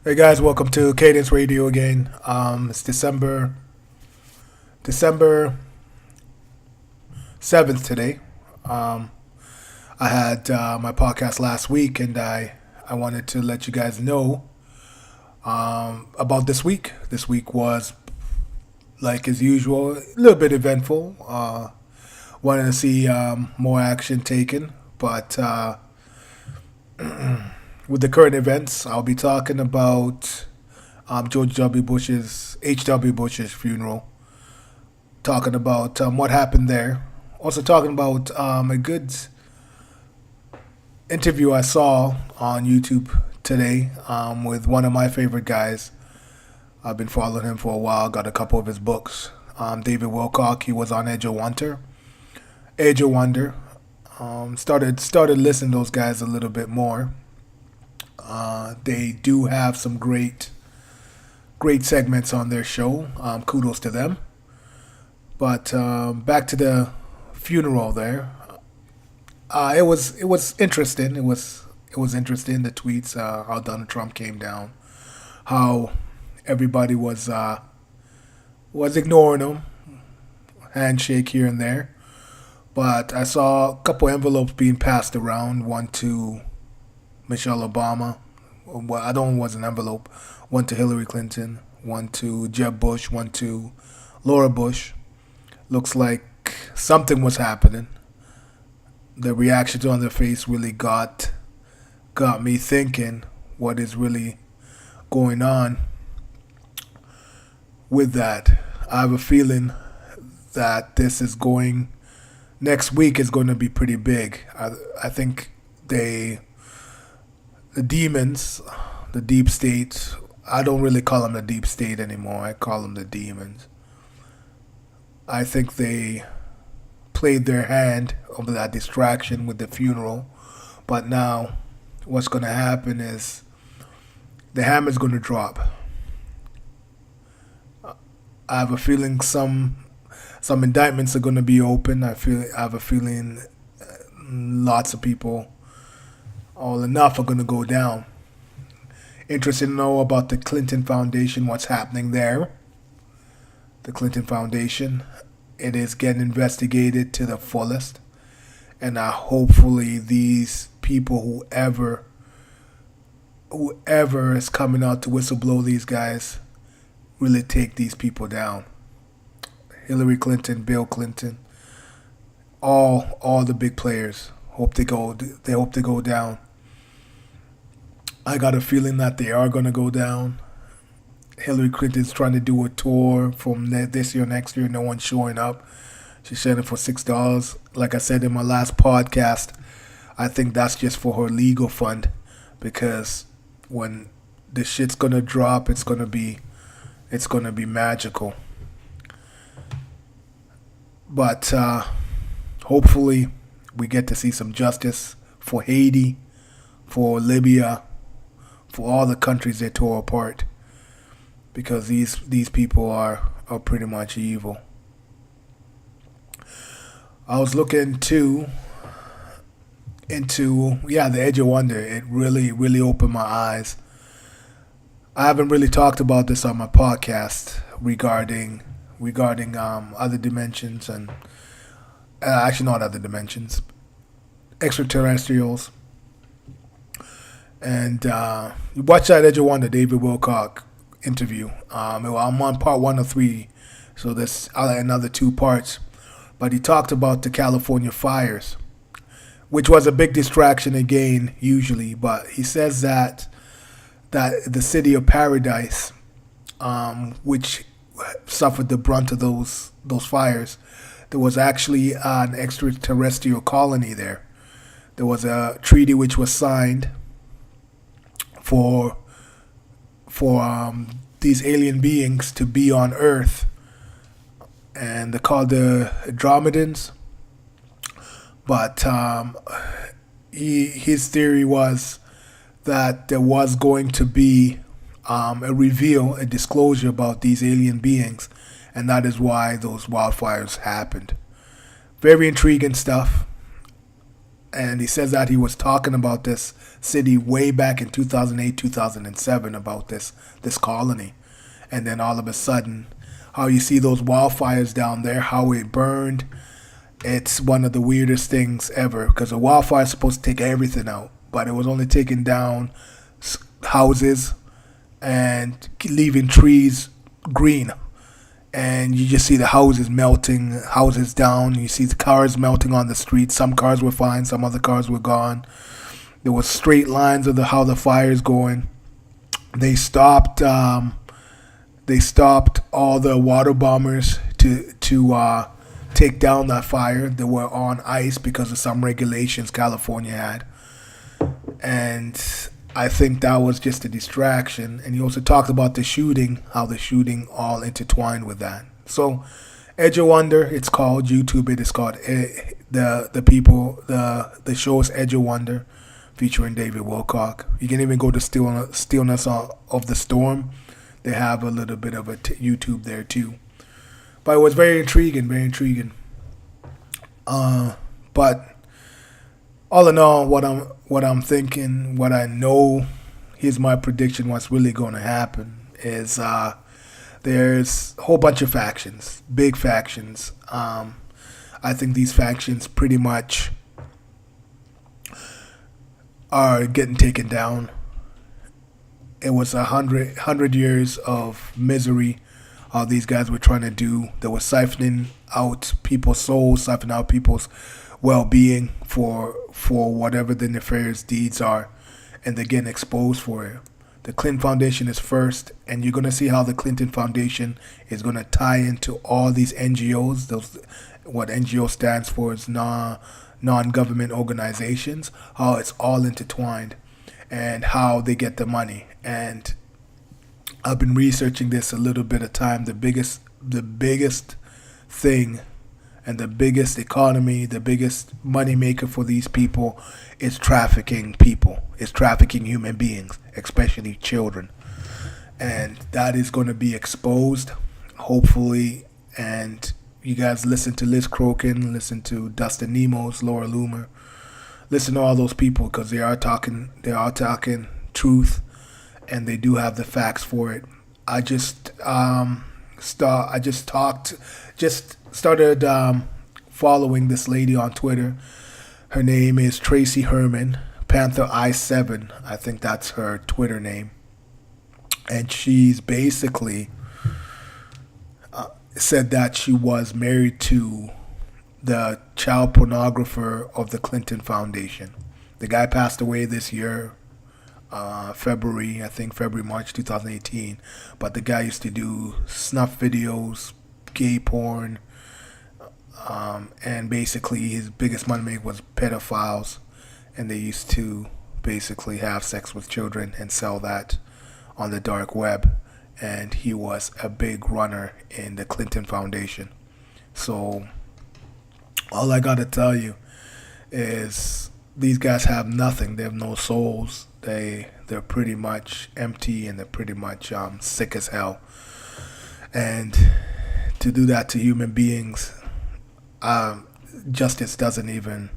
Hey guys, welcome to Cadence Radio again. It's December 7th today. Um, I had my podcast last week, and I wanted to let you guys know about this week. This week was, like as usual, a little bit eventful. Wanted to see more action taken, but with the current events, I'll be talking about H.W. Bush's funeral, talking about what happened there. Also talking about a good interview I saw on YouTube today with one of my favorite guys. I've been following him for a while. Got a couple of his books. David Wilcock. He was on Edge of Wonder. Edge of Wonder. Started listening to those guys a little bit more. They do have some great segments on their show. Kudos to them. But back to the funeral there. It was interesting. It was interesting, the tweets, how Donald Trump came down, how everybody was ignoring him, handshake here and there. But I saw a couple envelopes being passed around. One to Michelle Obama. Well, I don't know what's an envelope. One to Hillary Clinton. One to Jeb Bush. One to Laura Bush. Looks like something was happening. The reactions on their face really got me thinking what is really going on with that. I have a feeling that next week is going to be pretty big. I think the demons, the deep state, I don't really call them the deep state anymore. I call them the demons. I think they played their hand over that distraction with the funeral. But now what's going to happen is the hammer's going to drop. I have a feeling some indictments are going to be open. I have a feeling lots of people, all enough, are going to go down. Interested to know about the Clinton Foundation, what's happening there. The Clinton Foundation, it is getting investigated to the fullest. And hopefully these people, whoever is coming out to whistleblow these guys, really take these people down. Hillary Clinton, Bill Clinton, all the big players hope they go down. I got a feeling that they are going to go down. Hillary Clinton's trying to do a tour from this year, next year. No one's showing up. She's selling for $6. Like I said in my last podcast, I think that's just for her legal fund, because when the shit's gonna drop, it's gonna be magical. But hopefully we get to see some justice for Haiti, for Libya, for all the countries they tore apart, because these people are pretty much evil. I was looking into the Edge of Wonder. It really opened my eyes. I haven't really talked about this on my podcast regarding other dimensions and actually not other dimensions, extraterrestrials. And watch that Edge of Wonder David Wilcock interview. I'm on part 1 of 3, so there's another 2 parts. But he talked about the California fires, which was a big distraction again, usually. But he says that the city of Paradise, which suffered the brunt of those fires, there was actually an extraterrestrial colony there. There was a treaty which was signed for these alien beings to be on Earth, and they're called the Andromedans. But his theory was that there was going to be a disclosure about these alien beings, and that is why those wildfires happened. Very intriguing stuff. And he says that he was talking about this city way back in 2008, 2007 about this colony. And then all of a sudden, how you see those wildfires down there, how it burned. It's one of the weirdest things ever because a wildfire is supposed to take everything out, but it was only taking down houses and leaving trees green. And you just see the houses melting, houses down. You see the cars melting on the street. Some cars were fine, some other cars were gone. There was straight lines of how the fire's going. They stopped. They stopped all the water bombers to take down that fire. They were on ice because of some regulations California had, and I think that was just a distraction. And he also talked about the shooting, how the shooting all intertwined with that. So, Edge of Wonder, it's called. YouTube it is called. The show is Edge of Wonder, featuring David Wilcock. You can even go to Stillness of the Storm. They have a little bit of a YouTube there too. But it was very intriguing, very intriguing. But all in all, what I'm thinking, what I know, here's my prediction. What's really going to happen is there's a whole bunch of factions, big factions. I think these factions pretty much are getting taken down. It was 100 years of misery. All these guys were trying to do. They were siphoning out people's souls, siphoning out people's well-being for whatever the nefarious deeds are, and they're getting exposed for it. The Clinton Foundation is first, and you're going to see how the Clinton Foundation is going to tie into all these NGOs. What NGO stands for is non-government organizations, how it's all intertwined, and how they get the money. And I've been researching this a little bit of time. The biggest thing and the biggest economy, the biggest money maker for these people is trafficking people, is trafficking human beings, especially children. And that is going to be exposed, hopefully. And you guys listen to Liz Crokin, listen to Dustin Nemos, Laura Loomer. Listen to all those people because they are talking truth, and they do have the facts for it. I just started following this lady on Twitter. Her name is Tracy Herman, Panther I7. I think that's her Twitter name. And she's basically said that she was married to the child pornographer of the Clinton Foundation. The guy passed away this year, February, March 2018. But the guy used to do snuff videos, gay porn, and basically his biggest money make was pedophiles, and they used to basically have sex with children and sell that on the dark web. And he was a big runner in the Clinton Foundation. So all I gotta tell you is these guys have nothing. They have no souls. They're pretty much empty, and they're pretty much sick as hell. And to do that to human beings, justice doesn't even,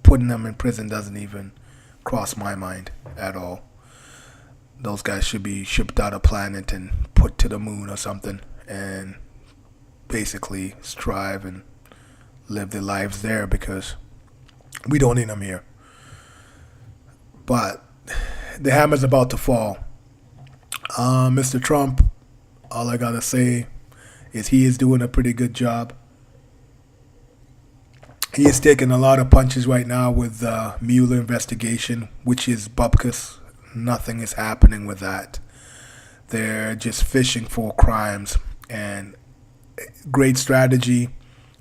putting them in prison doesn't even cross my mind at all. Those guys should be shipped out of planet and put to the moon or something, and basically strive and live their lives there, because we don't need them here. But the hammer's about to fall. Mr. Trump, all I gotta say is he is doing a pretty good job. He is taking a lot of punches right now with the Mueller investigation, which is bupkis. Nothing is happening with that. They're just fishing for crimes, and great strategy.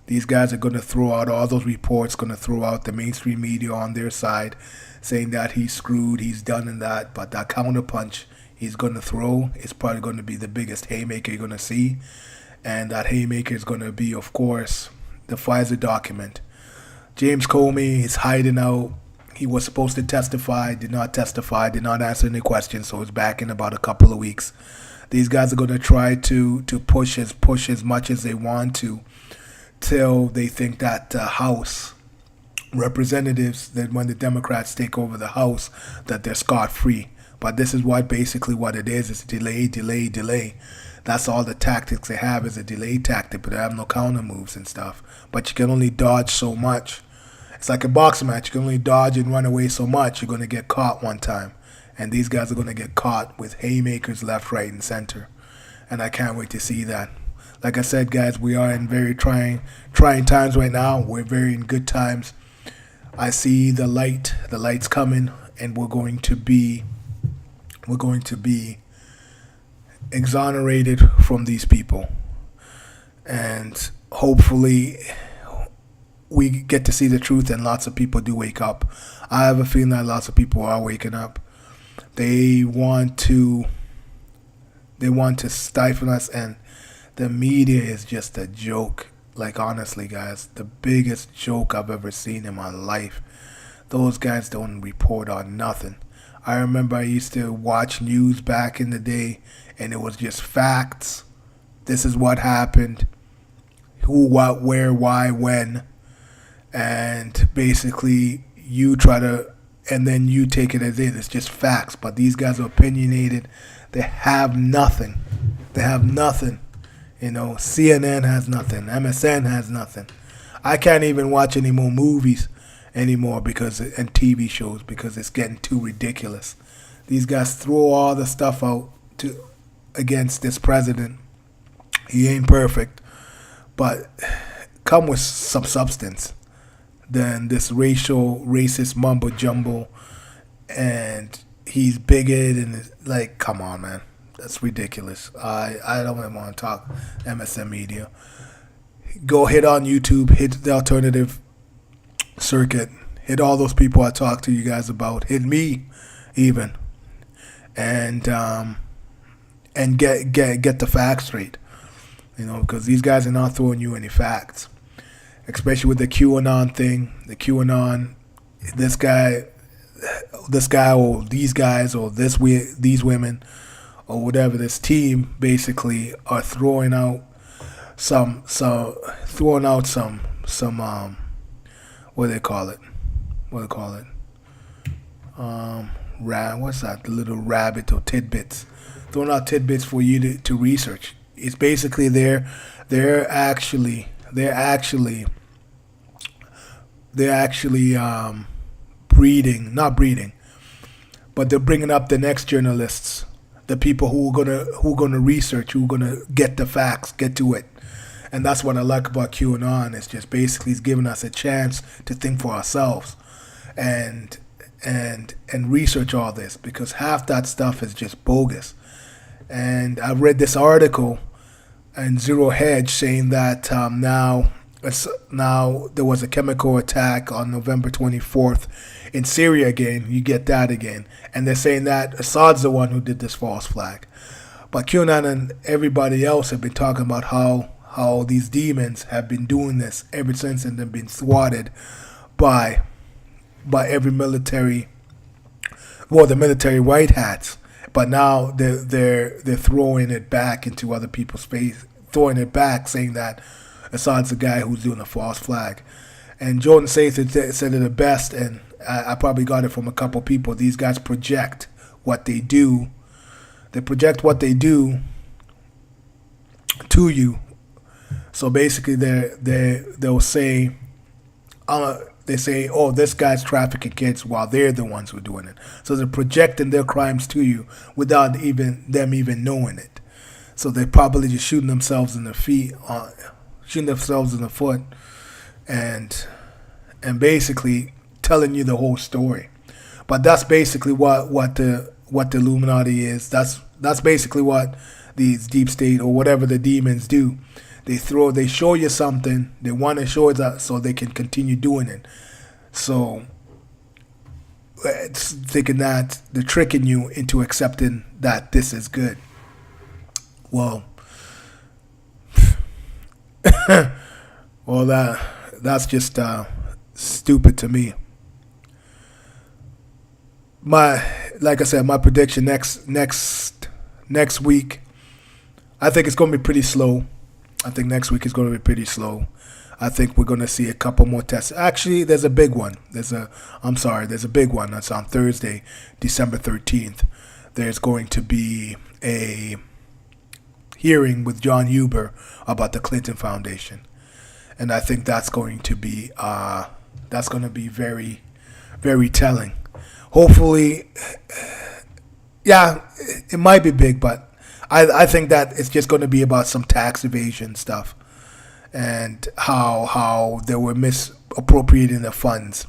These guys are going to throw out all those reports, going to throw out the mainstream media on their side, saying that he's screwed, he's done and that. But that counterpunch he's going to throw is probably going to be the biggest haymaker you're going to see. And that haymaker is going to be, of course, the FISA document. James Comey is hiding out. He was supposed to testify, did not testify, did not answer any questions, so he's back in about a couple of weeks. These guys are going to try to push as much as they want to, till they think that the House representatives that when the Democrats take over the House, that they're scot-free. But this is what basically what it is. It's delay, delay, delay. That's all the tactics they have is a delay tactic, but they have no counter moves and stuff. But you can only dodge so much. It's like a boxing match. You can only dodge and run away so much. You're going to get caught one time. And these guys are going to get caught with haymakers left, right, and center. And I can't wait to see that. Like I said, guys, we are in very trying times right now. We're very in good times. I see the light's coming, and we're going to be exonerated from these people, and hopefully we get to see the truth, and lots of people do wake up. I have a feeling that lots of people are waking up. They want to stifle us, and the media is just a joke. Like, honestly, guys, the biggest joke I've ever seen in my life. Those guys don't report on nothing. I remember I used to watch news back in the day, and it was just facts. This is what happened. Who, what, where, why, when. And basically, you try to, and then you take it as it. It's just facts. But these guys are opinionated. They have nothing. They have nothing. You know, CNN has nothing. MSN has nothing. I can't even watch any more movies anymore and TV shows because it's getting too ridiculous. These guys throw all the stuff out against this president. He ain't perfect, but come with some substance than this racist mumbo jumbo, and he's bigoted and it's like, come on, man. That's ridiculous. I don't even want to talk MSM media. Go hit on YouTube, hit the alternative circuit, hit all those people I talked to you guys about, hit me even, and get the facts straight. You know, because these guys are not throwing you any facts, especially with the QAnon thing. The QAnon, this guy, or these guys, or these women, or whatever, this team basically are throwing out some what do they call it? What's that? The little rabbit or tidbits. Throwing out tidbits for you to research. It's basically they're actually not breeding, but they're bringing up the next journalists. The people who are gonna research, who are gonna get the facts, get to it, and that's what I like about QAnon. It's just basically it's giving us a chance to think for ourselves, and research all this, because half that stuff is just bogus. And I read this article in Zero Hedge saying that now there was a chemical attack on November 24th in Syria again. You get that again. And they're saying that Assad's the one who did this false flag. But QAnon and everybody else have been talking about how these demons have been doing this ever since, and they've been thwarted by every military, the military white hats. But now they're throwing it back into other people's face, throwing it back, saying that Assad's the guy who's doing a false flag. And Jordan said it the best, and I probably got it from a couple people. These guys project what they do. They project what they do to you. So basically, they'll say, they say, oh, this guy's trafficking kids, while they're the ones who are doing it. So they're projecting their crimes to you without them even knowing it. So they're probably just shooting themselves in the foot, and basically telling you the whole story. But that's basically what the Illuminati is. That's basically what these deep state or whatever the demons do. They show you something. They want to show it so they can continue doing it. So it's thinking that they're tricking you into accepting that this is good. Well, that's just stupid to me. Like I said, my prediction next week, I think it's going to be pretty slow. I think next week is going to be pretty slow. I think we're going to see a couple more tests. Actually, there's a big one. There's a big one. That's on Thursday, December 13th. There's going to be a hearing with John Huber about the Clinton Foundation. And I think that's going to be very, very telling. Hopefully, yeah, it might be big, but I think that it's just going to be about some tax evasion stuff and how they were misappropriating the funds.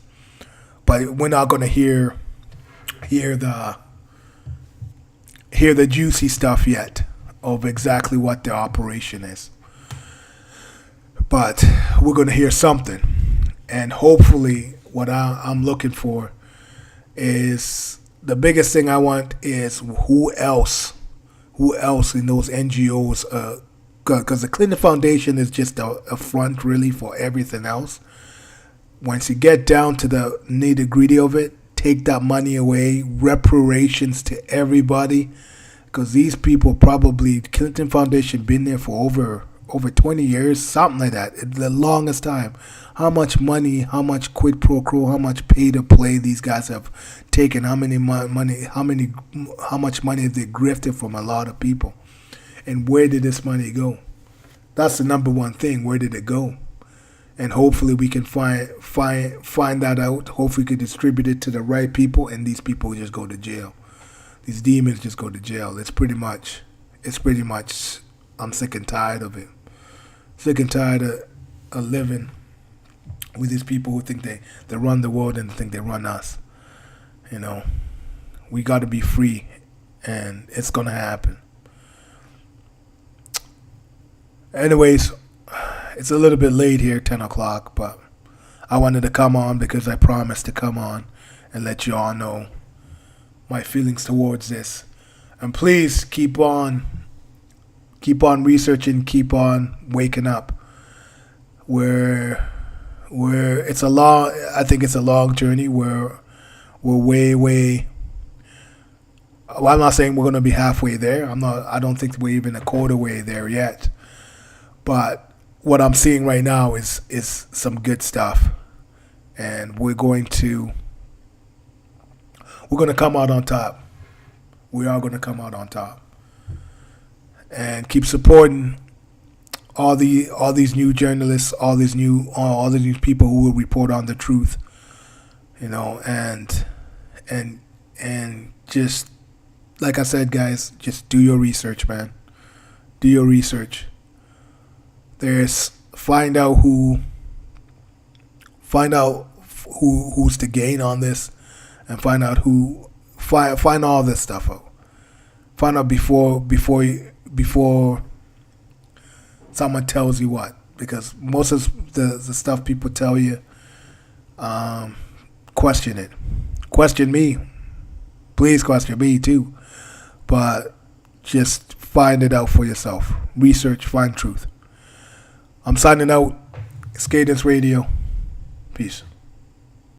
But we're not going to hear the juicy stuff yet of exactly what the operation is. But we're going to hear something. And hopefully what I'm looking for is, the biggest thing I want is who else in those NGOs, because the Clinton Foundation is just a front really for everything else. Once you get down to the nitty-gritty of it, take that money away, reparations to everybody, because these people probably, Clinton Foundation been there for over 20 years, something like that, the longest time. How much money, how much quid pro quo, how much pay to play these guys have taken, how much money have they grifted from a lot of people, and where did this money go? That's the number one thing. Where did it go? And hopefully we can find that out. Hopefully we can distribute it to the right people, and these people just go to jail. These demons just go to jail. It's pretty much. I'm sick and tired of it. Sick and tired of living with these people who think they run the world and think they run us. You know, we got to be free, and it's gonna happen. Anyways, it's a little bit late here, 10 o'clock, but I wanted to come on because I promised to come on and let you all know my feelings towards this. And please keep on researching, keep on waking up. I think it's a long journey. We're way. Well, I'm not saying we're going to be halfway there. I don't think we're even a quarter way there yet. But what I'm seeing right now is some good stuff, and we're going to come out on top. We are going to come out on top, and keep supporting all these new journalists, all these new people who will report on the truth, you know, and just like I said, guys, just do your research, man. Do your research. Find out who's to gain on this, and find all this stuff out. Find out before someone tells you what, because most of the stuff people tell you, question it. Question me. Please question me too. But just find it out for yourself. Research, find truth. I'm signing out. It's Cadence Radio. Peace.